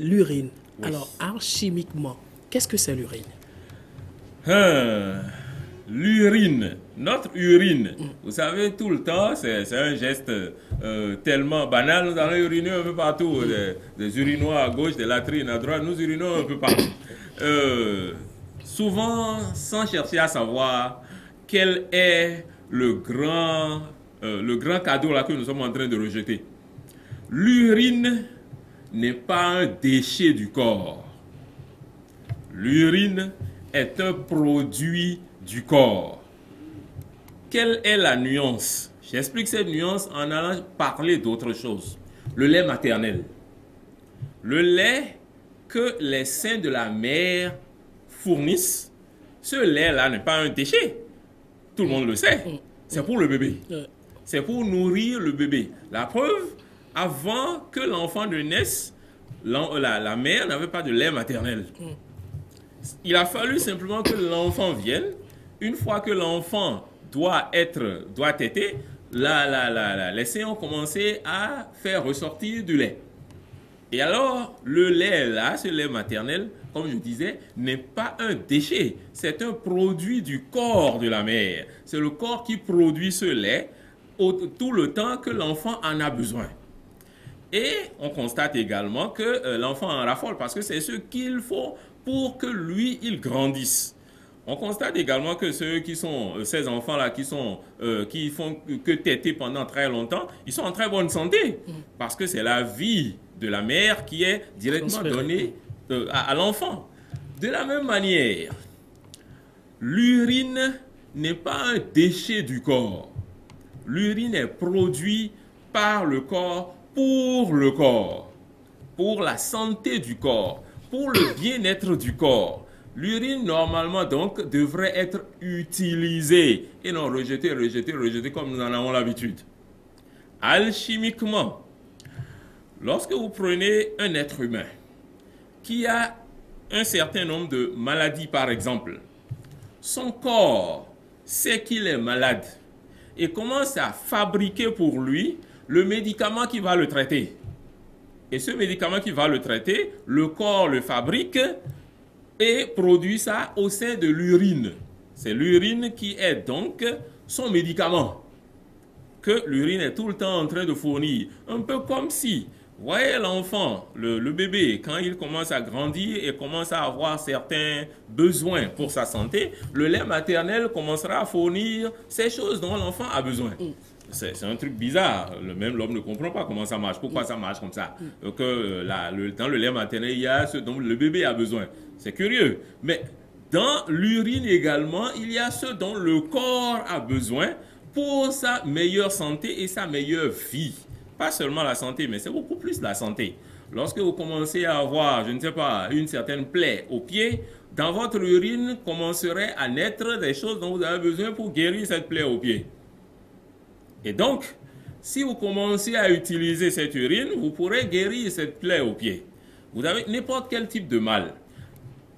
l'urine. Oui. Alors, chimiquement, qu'est-ce que c'est l'urine? L'urine, notre urine, vous savez, tout le temps, c'est un geste tellement banal. Nous allons uriner un peu partout, des urinoirs à gauche, des latrines à droite, nous urinons un peu partout. Souvent, sans chercher à savoir quel est le grand cadeau là que nous sommes en train de rejeter. L'urine n'est pas un déchet du corps. L'urine est un produit du corps. Quelle est la nuance? J'explique cette nuance en allant parler d'autre chose. Le lait maternel. Le lait que les seins de la mère fournissent, ce lait-là n'est pas un déchet. Tout le monde le sait. C'est pour le bébé. C'est pour nourrir le bébé. La preuve, avant que l'enfant ne naisse, la mère n'avait pas de lait maternel. Il a fallu simplement que l'enfant vienne. Une fois que l'enfant doit téter, les seins ont commencé à faire ressortir du lait. Et alors, le lait là, ce lait maternel, comme je disais, n'est pas un déchet. C'est un produit du corps de la mère. C'est le corps qui produit ce lait tout le temps que l'enfant en a besoin. Et on constate également que l'enfant en raffole parce que c'est ce qu'il faut pour que lui, il grandisse. On constate également que ces enfants-là qui font que téter pendant très longtemps, ils sont en très bonne santé. Parce que c'est la vie de la mère qui est directement donnée à l'enfant. De la même manière, l'urine n'est pas un déchet du corps. L'urine est produite par le corps, pour la santé du corps, pour le bien-être du corps. L'urine, normalement, donc, devrait être utilisée et non rejetée comme nous en avons l'habitude. Alchimiquement, lorsque vous prenez un être humain qui a un certain nombre de maladies, par exemple, son corps sait qu'il est malade et commence à fabriquer pour lui le médicament qui va le traiter. Et ce médicament qui va le traiter, le corps le fabrique et produit ça au sein de l'urine. C'est l'urine qui est donc son médicament, que l'urine est tout le temps en train de fournir. Un peu comme si, vous voyez l'enfant, le bébé, quand il commence à grandir et commence à avoir certains besoins pour sa santé, le lait maternel commencera à fournir ces choses dont l'enfant a besoin. C'est un truc bizarre. Même l'homme ne comprend pas comment ça marche. Pourquoi ça marche comme ça? Dans le lait maternel, il y a ce dont le bébé a besoin. C'est curieux. Mais dans l'urine également, il y a ce dont le corps a besoin pour sa meilleure santé et sa meilleure vie. Pas seulement la santé, mais c'est beaucoup plus la santé. Lorsque vous commencez à avoir, je ne sais pas, une certaine plaie au pied, dans votre urine commencerait à naître des choses dont vous avez besoin pour guérir cette plaie au pied. Et donc, si vous commencez à utiliser cette urine, vous pourrez guérir cette plaie au pied. Vous avez n'importe quel type de mal,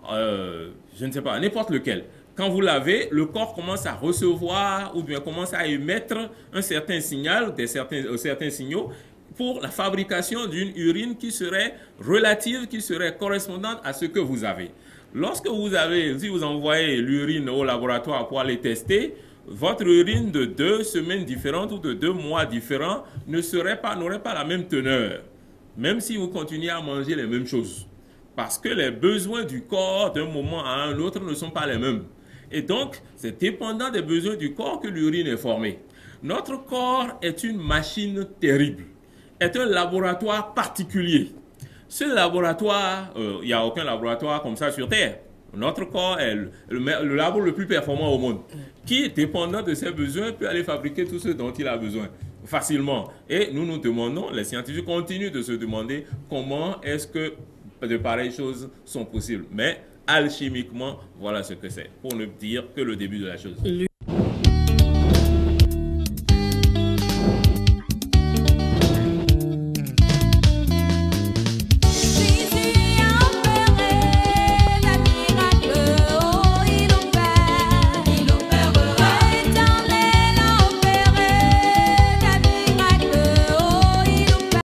je ne sais pas, n'importe lequel. Quand vous l'avez, le corps commence à recevoir ou bien commence à émettre un certain signal, certains signaux pour la fabrication d'une urine qui serait relative, qui serait correspondante à ce que vous avez. Lorsque si vous envoyez l'urine au laboratoire pour aller tester, votre urine de 2 semaines différentes ou de 2 mois différents n'aurait pas la même teneur, même si vous continuez à manger les mêmes choses. Parce que les besoins du corps d'un moment à un autre ne sont pas les mêmes. Et donc, c'est dépendant des besoins du corps que l'urine est formée. Notre corps est une machine terrible, est un laboratoire particulier. Ce laboratoire, il n'y a aucun laboratoire comme ça sur Terre. Notre corps est le labo le plus performant au monde, qui, dépendant de ses besoins, peut aller fabriquer tout ce dont il a besoin facilement. Et nous nous demandons, les scientifiques continuent de se demander comment est-ce que de pareilles choses sont possibles. Mais alchimiquement, voilà ce que c'est, pour ne dire que le début de la chose.